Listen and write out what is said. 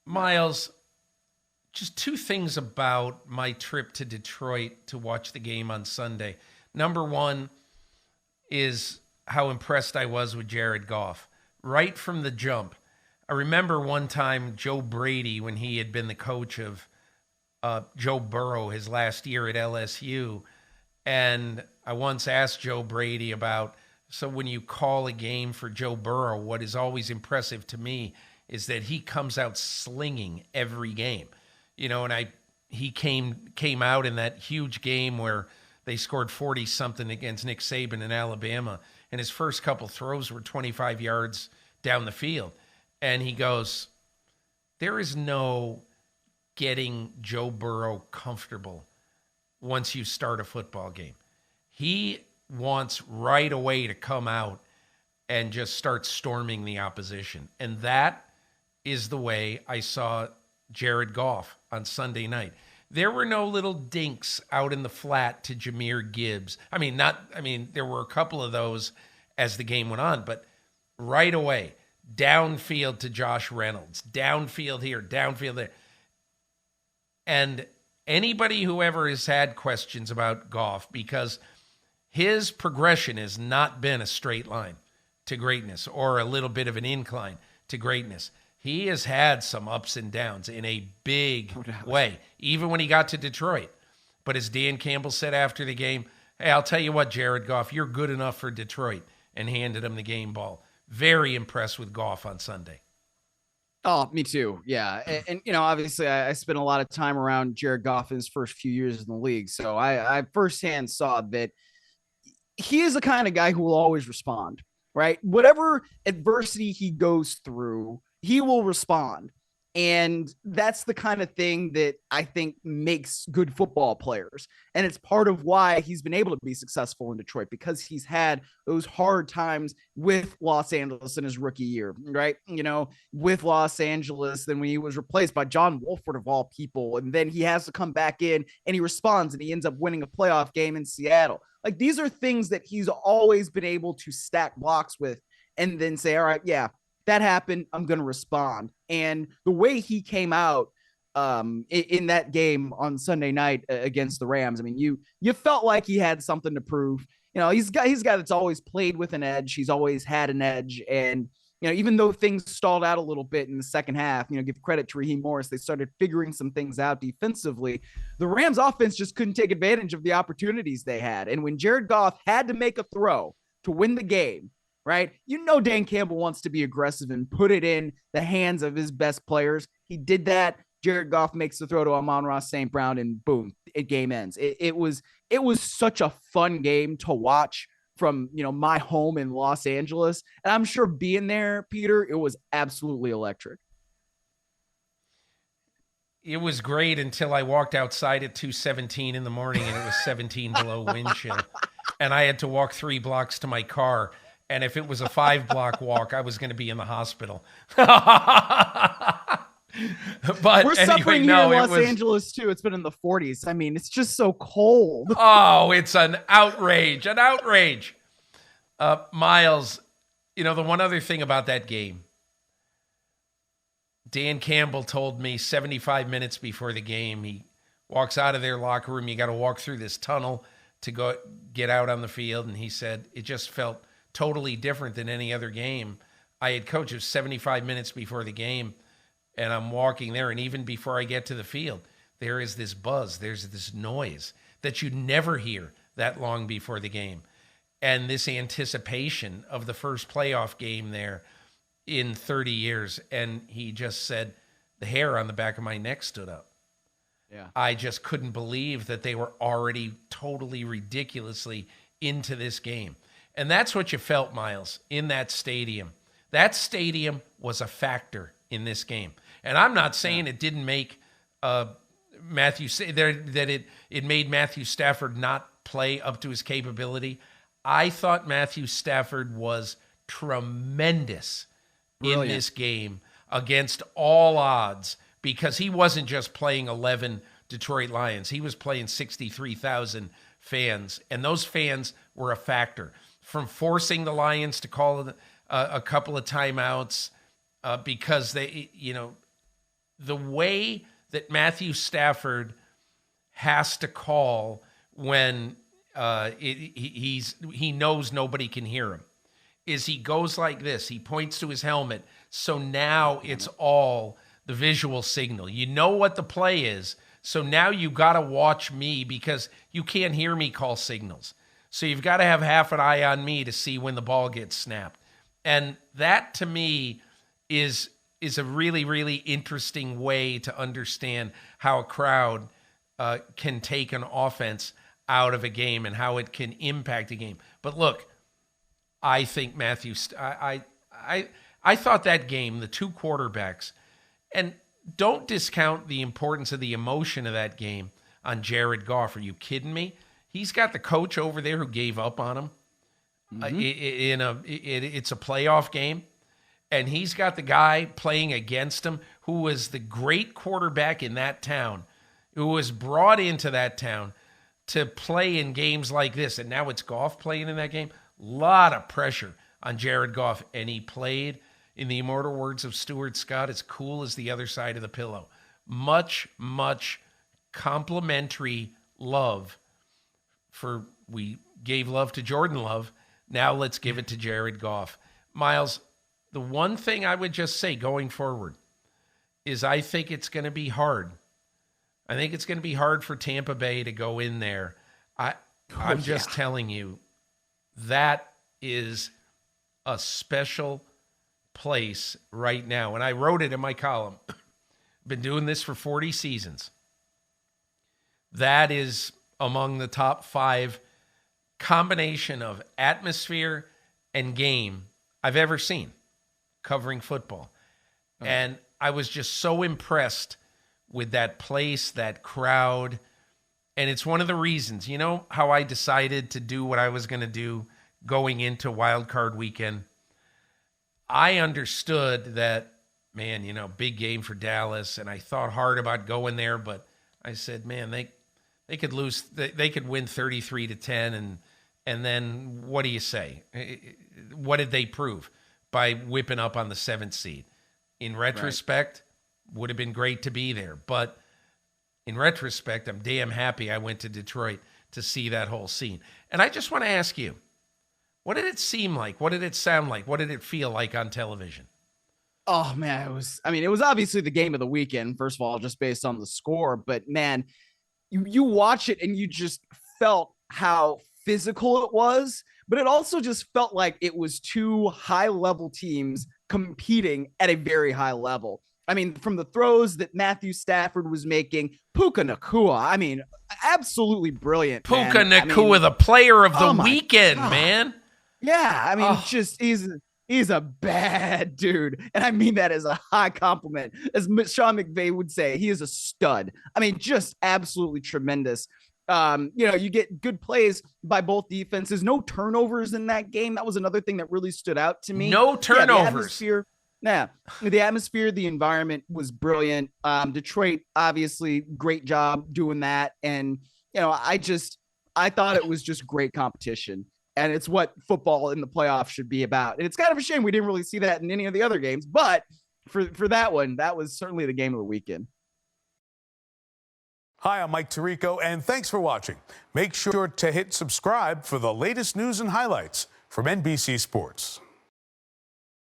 Miles, just two things about my trip to Detroit to watch the game on Sunday. Number one is how impressed I was with Jared Goff right from the jump. I remember one time Joe Brady, when he had been the coach of Joe Burrow his last year at LSU, and I once asked Joe Brady about, so when you call a game for Joe Burrow, what is always impressive to me is that he comes out slinging every game. And he came out in that huge game where they scored 40 something against Nick Saban in Alabama, and his first couple throws were 25 yards down the field. And he goes, there is no getting Joe Burrow comfortable once you start a football game. He wants right away to come out and just start storming the opposition. And that is the way I saw Jared Goff on Sunday night. There were no little dinks out in the flat to Jahmyr Gibbs. There were a couple of those as the game went on, but right away, downfield to Josh Reynolds, downfield here, downfield there. And anybody who ever has had questions about Goff, because his progression has not been a straight line to greatness or a little bit of an incline to greatness. He has had some ups and downs in a big way, even when he got to Detroit. But as Dan Campbell said after the game, hey, I'll tell you what, Jared Goff, you're good enough for Detroit, and handed him the game ball. Very impressed with Goff on Sunday. Oh, me too. Yeah. And obviously I spent a lot of time around Jared Goff in his first few years in the league. So I firsthand saw that he is the kind of guy who will always respond, right? Whatever adversity he goes through, he will respond. And that's the kind of thing that I think makes good football players. And it's part of why he's been able to be successful in Detroit, because he's had those hard times with Los Angeles in his rookie year, right? With Los Angeles, then when he was replaced by John Wolford of all people, and then he has to come back in and he responds and he ends up winning a playoff game in Seattle. Like, these are things that he's always been able to stack blocks with and then say, all right, yeah, that happened, I'm going to respond. And the way he came out in that game on Sunday night against the Rams, I mean, you felt like he had something to prove. He's a guy that's always played with an edge. He's always had an edge. And, even though things stalled out a little bit in the second half, give credit to Raheem Morris, they started figuring some things out defensively. The Rams offense just couldn't take advantage of the opportunities they had. And when Jared Goff had to make a throw to win the game, right? Dan Campbell wants to be aggressive and put it in the hands of his best players. He did that. Jared Goff makes the throw to Amon-Ra St. Brown, and boom, game ends. It was such a fun game to watch from, my home in Los Angeles. And I'm sure being there, Peter, it was absolutely electric. It was great until I walked outside at 2:17 in the morning and it was 17 below wind chill. And I had to walk 3 blocks to my car. And if it was a 5-block walk, I was going to be in the hospital. But we're suffering here in Los Angeles too. It's been in the 40s. I mean, it's just so cold. Oh, it's an outrage, Miles, the one other thing about that game, Dan Campbell told me 75 minutes before the game, he walks out of their locker room. You got to walk through this tunnel to go get out on the field. And he said, it just felt totally different than any other game I had coached. It was 75 minutes before the game, and I'm walking there, and even before I get to the field, there is this buzz, there's this noise that you never hear that long before the game, and this anticipation of the first playoff game there in 30 years. And he just said, the hair on the back of my neck stood up. Yeah, I just couldn't believe that they were already totally ridiculously into this game. And that's what you felt, Miles, in that stadium. That stadium was a factor in this game. And I'm not saying it didn't make it made Matthew Stafford not play up to his capability. I thought Matthew Stafford was tremendous in this game against all odds, because he wasn't just playing 11 Detroit Lions. He was playing 63,000 fans, and those fans were a factor. From forcing the Lions to call a couple of timeouts because they, the way that Matthew Stafford has to call when he knows nobody can hear him is he goes like this. He points to his helmet. So now it's all the visual signal. You know what the play is. So now you got to watch me because you can't hear me call signals. So you've got to have half an eye on me to see when the ball gets snapped. And that to me is a really, really interesting way to understand how a crowd can take an offense out of a game and how it can impact a game. But look, I think I thought that game, the two quarterbacks, and don't discount the importance of the emotion of that game on Jared Goff. Are you kidding me? He's got the coach over there who gave up on him. It's a playoff game, and he's got the guy playing against him who was the great quarterback in that town, who was brought into that town to play in games like this, and now it's Goff playing in that game. A lot of pressure on Jared Goff, and he played, in the immortal words of Stuart Scott, as cool as the other side of the pillow. Much, much complimentary love we gave love to Jordan Love. Now let's give it to Jared Goff. Myles, the one thing I would just say going forward is I think it's going to be hard. I think it's going to be hard for Tampa Bay to go in there. I'm just telling you, that is a special place right now. And I wrote it in my column. Been doing this for 40 seasons. That is among the top 5 combination of atmosphere and game I've ever seen covering football. And I was just so impressed with that place, that crowd. And it's one of the reasons, you know how I decided to do what I was going to do going into Wild Card Weekend? I understood that, man, big game for Dallas, and I thought hard about going there, but I said, man, they could lose, they could win 33-10, and then what do you say? What did they prove by whipping up on the 7th seed? In retrospect, would have been great to be there, but in retrospect, I'm damn happy I went to Detroit to see that whole scene. And I just want to ask you, what did it seem like? What did it sound like? What did it feel like on television? Oh man, it was obviously the game of the weekend, first of all, just based on the score, but man, you watch it and you just felt how physical it was, but it also just felt like it was two high-level teams competing at a very high level. I mean, from the throws that Matthew Stafford was making, Puka Nacua, absolutely brilliant. Puka Nacua, the player of the weekend, man. Yeah, he's a bad dude. And I mean that as a high compliment. As Sean McVay would say, he is a stud. Just absolutely tremendous. You get good plays by both defenses. No turnovers in that game. That was another thing that really stood out to me. No turnovers. The atmosphere, the environment was brilliant. Detroit, obviously, great job doing that. And, I thought it was just great competition. And it's what football in the playoffs should be about. And it's kind of a shame we didn't really see that in any of the other games. But for that one, that was certainly the game of the weekend. Hi, I'm Mike Tirico, and thanks for watching. Make sure to hit subscribe for the latest news and highlights from NBC Sports.